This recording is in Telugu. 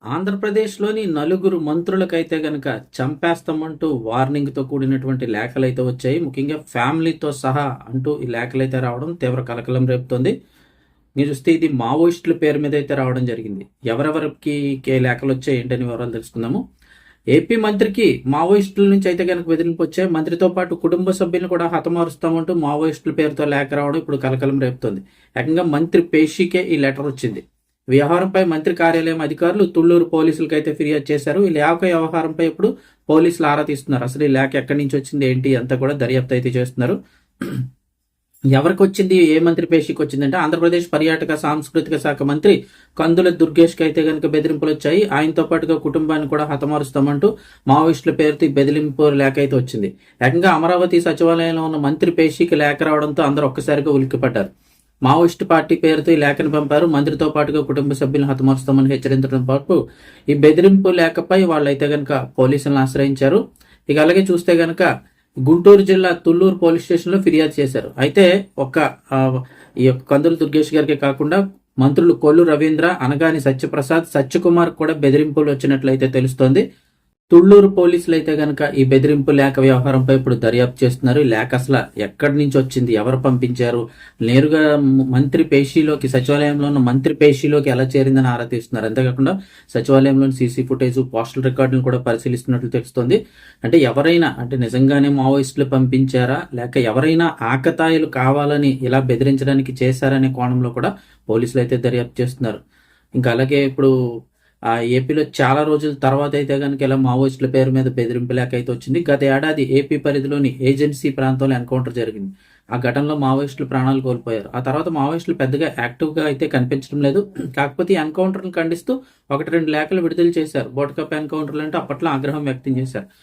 ఆంధ్రప్రదేశ్‌లోని నలుగురు మంత్రులకైతే గనక చంపేస్తామంటూ వార్నింగ్‌తో కూడినటువంటి లేఖలైతే వచ్చాయి. ముఖ్యంగా ఫ్యామిలీతో సహా అంటూ ఈ లేఖలైతే రావడం తీవ్ర కలకలం రేపుతోంది. మీరు చూస్తే ఇది మావోయిస్టుల పేరు మీద అయితే రావడం జరిగింది. ఎవరెవరికి లేఖలొచ్చాయి ఏంటని వివరాలు తెలుసుకుందాము. ఏపీ మంత్రికి మావోయిస్టుల నుంచి అయితే గనక బెదిరింపొచ్చాయి. మంత్రితో పాటు కుటుంబ సభ్యులను కూడా హతమారుస్తామంటూ మావోయిస్టుల పేరుతో లేఖ రావడం ఇప్పుడు కలకలం రేపుతోంది. ఏకంగా మంత్రి పేషికే ఈ లెటర్ వచ్చింది. వ్యవహారంపై మంత్రి కార్యాలయం అధికారులు తుళ్లూరు పోలీసులకు అయితే ఫిర్యాదు చేశారు. ఈ లేఖ వ్యవహారంపై ఇప్పుడు పోలీసులు ఆరా తీస్తున్నారు. అసలు ఈ లేఖ ఎక్కడి నుంచి వచ్చింది ఏంటి అంతా కూడా దర్యాప్తు అయితే చేస్తున్నారు. ఎవరికి వచ్చింది, ఏ మంత్రి పేషికి వచ్చిందంటే ఆంధ్రప్రదేశ్ పర్యాటక సాంస్కృతిక శాఖ మంత్రి కందుల దుర్గేష్కి అయితే కనుక బెదిరింపులు వచ్చాయి. ఆయనతో పాటుగా కుటుంబాన్ని కూడా హతమారుస్తామంటూ మావోయిస్టుల పేరుతో బెదిరింపు లేఖ అయితే వచ్చింది. ఏకంగా అమరావతి సచివాలయంలో ఉన్న మంత్రి పేషికి లేఖ రావడంతో అందరూ ఒక్కసారిగా ఉలిక్కిపడ్డారు. మావోయిస్టు పార్టీ పేరుతో ఈ లేఖను పంపారు. మంత్రితో పాటుగా కుటుంబ సభ్యులను హతమారుస్తామని హెచ్చరించడం పాటు ఈ బెదిరింపు లేఖపై వాళ్ళైతే గనక పోలీసులను ఆశ్రయించారు. ఇక అలాగే చూస్తే గనక గుంటూరు జిల్లా తుళ్లూరు పోలీస్ స్టేషన్లో ఫిర్యాదు చేశారు. అయితే ఈ యొక్క కందుల దుర్గేష్ గారికి కాకుండా మంత్రులు కొల్లు రవీంద్ర, అనగాని సత్యప్రసాద్, సత్యకుమార్ కూడా బెదిరింపులు వచ్చినట్లయితే తెలుస్తోంది. తుళ్లూరు పోలీసులు అయితే గనక ఈ బెదిరింపు లేఖ వ్యవహారంపై ఇప్పుడు దర్యాప్తు చేస్తున్నారు. ఈ లేఖ అసలు ఎక్కడి నుంచి వచ్చింది, ఎవరు పంపించారు, నేరుగా మంత్రి పేషీలోకి, సచివాలయంలో ఉన్న మంత్రి పేషీలోకి ఎలా చేరిందని ఆరా తీస్తున్నారు. అంతేకాకుండా సచివాలయంలోని సీసీ ఫుటేజ్, పోస్టల్ రికార్డులను కూడా పరిశీలిస్తున్నట్లు తెలుస్తోంది. అంటే ఎవరైనా, అంటే నిజంగానే మావోయిస్టులు పంపించారా, లేక ఎవరైనా ఆకతాయిలు కావాలని ఇలా బెదిరించడానికి చేశారనే కోణంలో కూడా పోలీసులు అయితే దర్యాప్తు చేస్తున్నారు. ఇంకా అలాగే ఇప్పుడు ఏపీలో చాలా రోజుల తర్వాత అయితే కనుక ఇలా మావోయిస్టుల పేరు మీద బెదిరింపు లేఖ అయితే వచ్చింది. గత ఏడాది ఏపీ పరిధిలోని ఏజెన్సీ ప్రాంతంలో ఎన్కౌంటర్ జరిగింది. ఆ ఘటనలో మావోయిస్టులు ప్రాణాలు కోల్పోయారు. ఆ తర్వాత మావోయిస్టులు పెద్దగా యాక్టివ్గా అయితే కనిపించడం లేదు. కాకపోతే ఈ ఎన్కౌంటర్ను ఖండిస్తూ 1-2 లేఖలు విడుదల చేశారు. బోటకప్ ఎన్కౌంటర్లు అంటే అప్పట్లో ఆగ్రహం వ్యక్తం చేశారు.